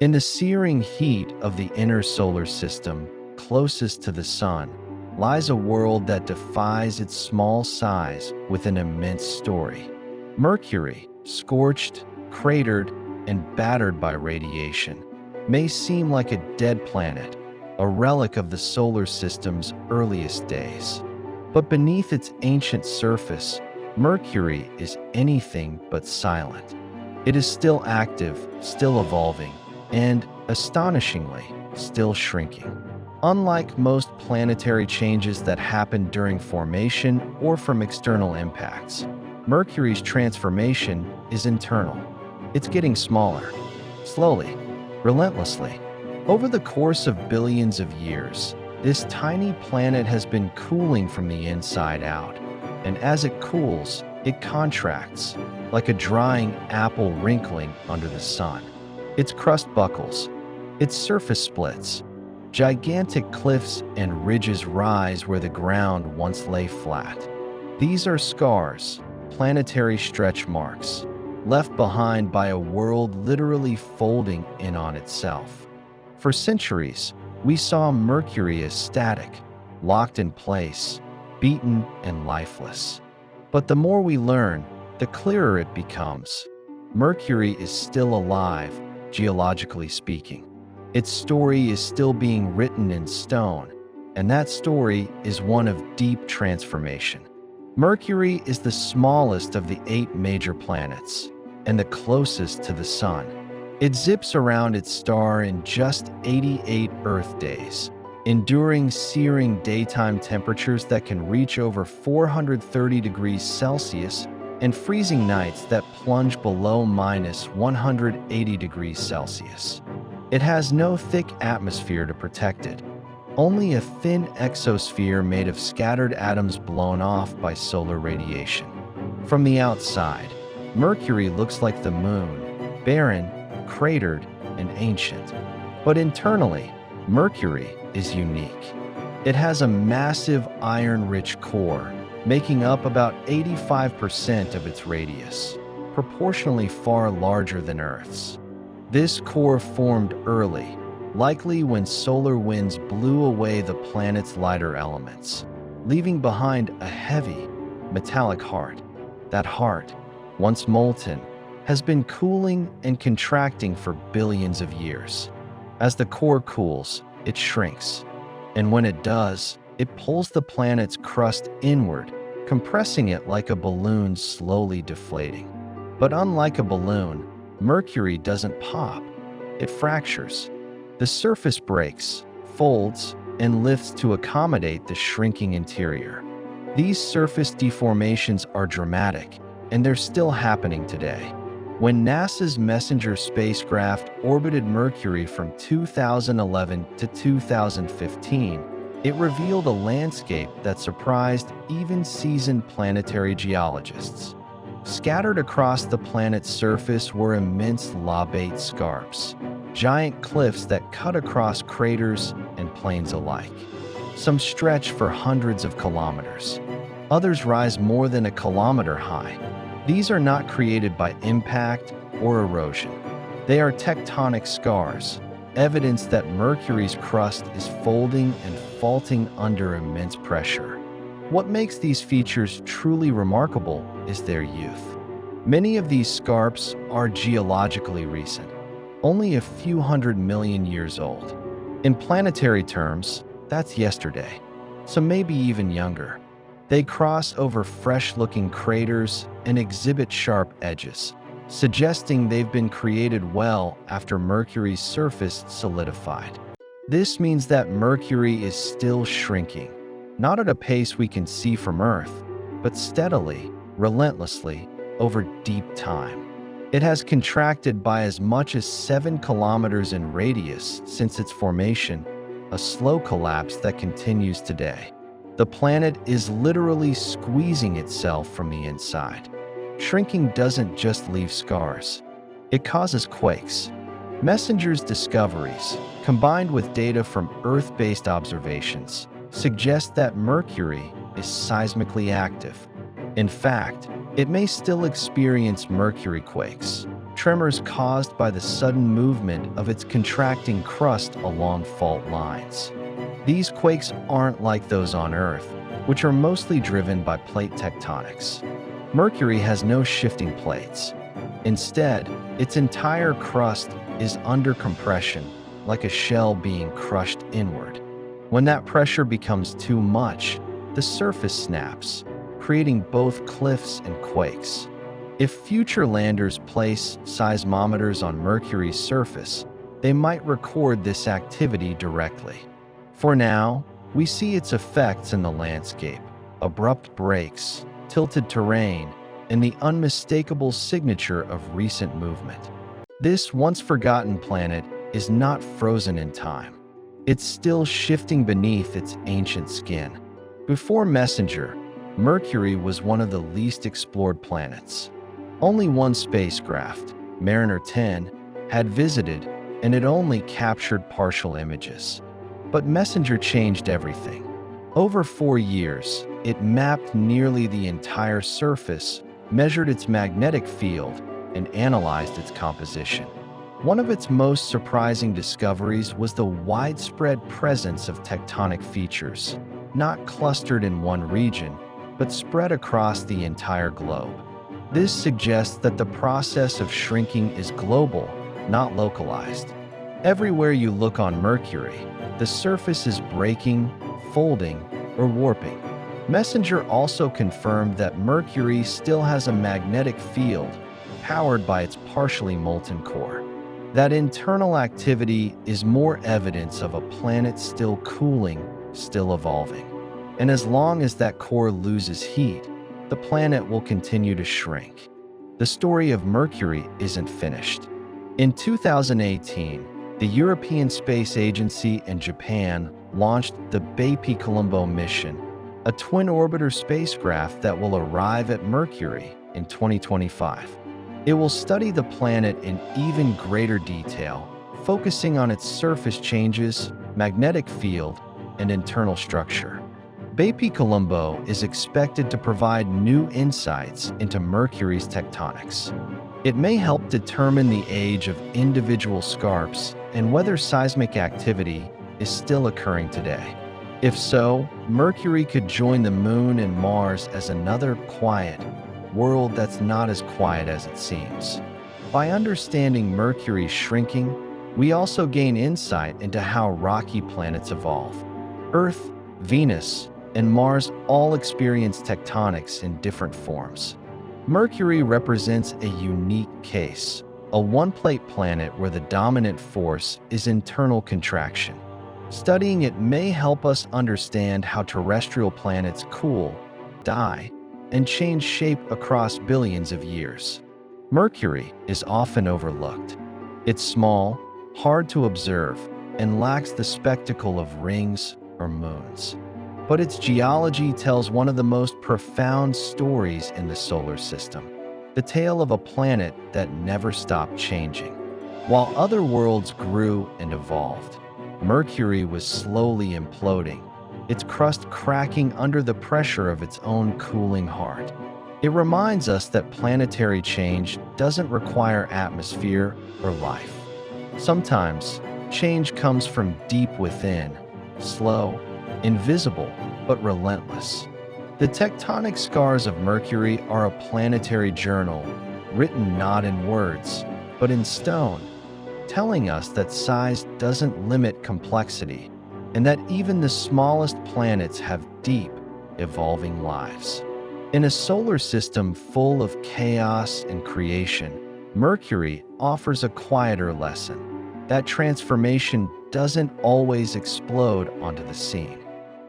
In the searing heat of the inner solar system, closest to the Sun, lies a world that defies its small size with an immense story. Mercury, scorched, cratered, and battered by radiation, may seem like a dead planet, a relic of the solar system's earliest days. But beneath its ancient surface, Mercury is anything but silent. It is still active, still evolving, and, astonishingly, still shrinking. Unlike most planetary changes that happen during formation or from external impacts, Mercury's transformation is internal. It's getting smaller, slowly, relentlessly. Over the course of billions of years, this tiny planet has been cooling from the inside out, and as it cools, it contracts, like a drying apple wrinkling under the sun. Its crust buckles, its surface splits, gigantic cliffs and ridges rise where the ground once lay flat. These are scars, planetary stretch marks, left behind by a world literally folding in on itself. For centuries, we saw Mercury as static, locked in place, beaten and lifeless. But the more we learn, the clearer it becomes. Mercury is still alive, geologically speaking. Its story is still being written in stone, and that story is one of deep transformation. Mercury is the smallest of the 8 major planets, and the closest to the Sun. It zips around its star in just 88 Earth days, enduring searing daytime temperatures that can reach over 430 degrees Celsius and freezing nights that plunge below minus 180 degrees Celsius. It has no thick atmosphere to protect it, only a thin exosphere made of scattered atoms blown off by solar radiation. From the outside, Mercury looks like the Moon, barren, cratered, and ancient. But internally, Mercury is unique. It has a massive iron-rich core, making up about 85% of its radius, proportionally far larger than Earth's. This core formed early, likely when solar winds blew away the planet's lighter elements, leaving behind a heavy, metallic heart. That heart, once molten, has been cooling and contracting for billions of years. As the core cools, it shrinks, and when it does, it pulls the planet's crust inward, compressing it like a balloon slowly deflating. But unlike a balloon, Mercury doesn't pop, it fractures. The surface breaks, folds, and lifts to accommodate the shrinking interior. These surface deformations are dramatic, and they're still happening today. When NASA's Messenger spacecraft orbited Mercury from 2011 to 2015, it revealed a landscape that surprised even seasoned planetary geologists. Scattered across the planet's surface were immense lobate scarps, giant cliffs that cut across craters and plains alike. Some stretch for hundreds of kilometers. Others rise more than a kilometer high. These are not created by impact or erosion. They are tectonic scars, evidence that Mercury's crust is folding and faulting under immense pressure. What makes these features truly remarkable is their youth. Many of these scarps are geologically recent, only a few 100 million years old. In planetary terms, that's yesterday, so maybe even younger. They cross over fresh-looking craters and exhibit sharp edges, suggesting they've been created well after Mercury's surface solidified. This means that Mercury is still shrinking, not at a pace we can see from Earth, but steadily, relentlessly, over deep time. It has contracted by as much as 7 kilometers in radius since its formation, a slow collapse that continues today. The planet is literally squeezing itself from the inside. Shrinking doesn't just leave scars. It causes quakes. Messenger's discoveries, combined with data from Earth-based observations, suggest that Mercury is seismically active. In fact, it may still experience Mercury quakes, tremors caused by the sudden movement of its contracting crust along fault lines. These quakes aren't like those on Earth, which are mostly driven by plate tectonics. Mercury has no shifting plates. Instead, its entire crust is under compression, like a shell being crushed inward. When that pressure becomes too much, the surface snaps, creating both cliffs and quakes. If future landers place seismometers on Mercury's surface, they might record this activity directly. For now, we see its effects in the landscape: abrupt breaks, tilted terrain, and the unmistakable signature of recent movement. This once-forgotten planet is not frozen in time. It's still shifting beneath its ancient skin. Before Messenger, Mercury was one of the least explored planets. Only one spacecraft, Mariner 10, had visited, and it only captured partial images. But Messenger changed everything. Over 4 years, it mapped nearly the entire surface, measured its magnetic field, and analyzed its composition. One of its most surprising discoveries was the widespread presence of tectonic features, not clustered in one region, but spread across the entire globe. This suggests that the process of shrinking is global, not localized. Everywhere you look on Mercury, the surface is breaking, folding, or warping. Messenger also confirmed that Mercury still has a magnetic field, powered by its partially molten core. That internal activity is more evidence of a planet still cooling, still evolving. And as long as that core loses heat, the planet will continue to shrink. The story of Mercury isn't finished. In 2018, the European Space Agency and Japan launched the Bepi-Colombo mission, a twin-orbiter spacecraft that will arrive at Mercury in 2025. It will study the planet in even greater detail, focusing on its surface changes, magnetic field, and internal structure. Bepi-Colombo is expected to provide new insights into Mercury's tectonics. It may help determine the age of individual scarps and whether seismic activity is still occurring today. If so, Mercury could join the Moon and Mars as another quiet world that's not as quiet as it seems. By understanding Mercury's shrinking, we also gain insight into how rocky planets evolve. Earth, Venus, and Mars all experience tectonics in different forms. Mercury represents a unique case, a one-plate planet where the dominant force is internal contraction. Studying it may help us understand how terrestrial planets cool, die, and change shape across billions of years. Mercury is often overlooked. It's small, hard to observe, and lacks the spectacle of rings or moons. But its geology tells one of the most profound stories in the solar system, the tale of a planet that never stopped changing. While other worlds grew and evolved, Mercury was slowly imploding, its crust cracking under the pressure of its own cooling heart. It reminds us that planetary change doesn't require atmosphere or life. Sometimes, change comes from deep within, slow, invisible, but relentless. The tectonic scars of Mercury are a planetary journal, written not in words, but in stone, telling us that size doesn't limit complexity, and that even the smallest planets have deep, evolving lives. In a solar system full of chaos and creation, Mercury offers a quieter lesson. That transformation doesn't always explode onto the scene.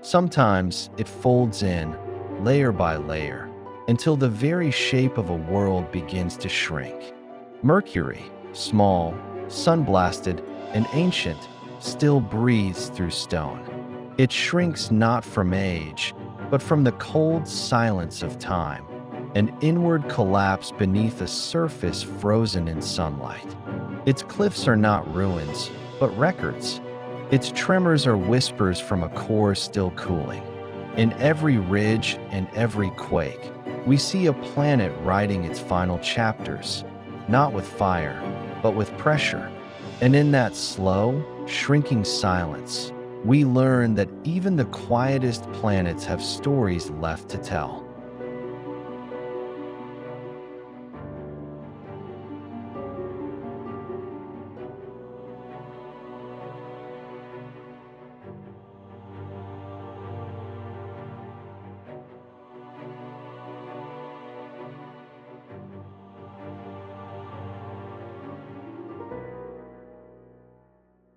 Sometimes it folds in, layer by layer, until the very shape of a world begins to shrink. Mercury, small, sun-blasted, and ancient, still breathes through stone. It shrinks not from age, but from the cold silence of time, an inward collapse beneath a surface frozen in sunlight. Its cliffs are not ruins, but records. Its tremors are whispers from a core still cooling. In every ridge and every quake, we see a planet writing its final chapters, not with fire, but with pressure. And in that slow, shrinking silence, we learn that even the quietest planets have stories left to tell.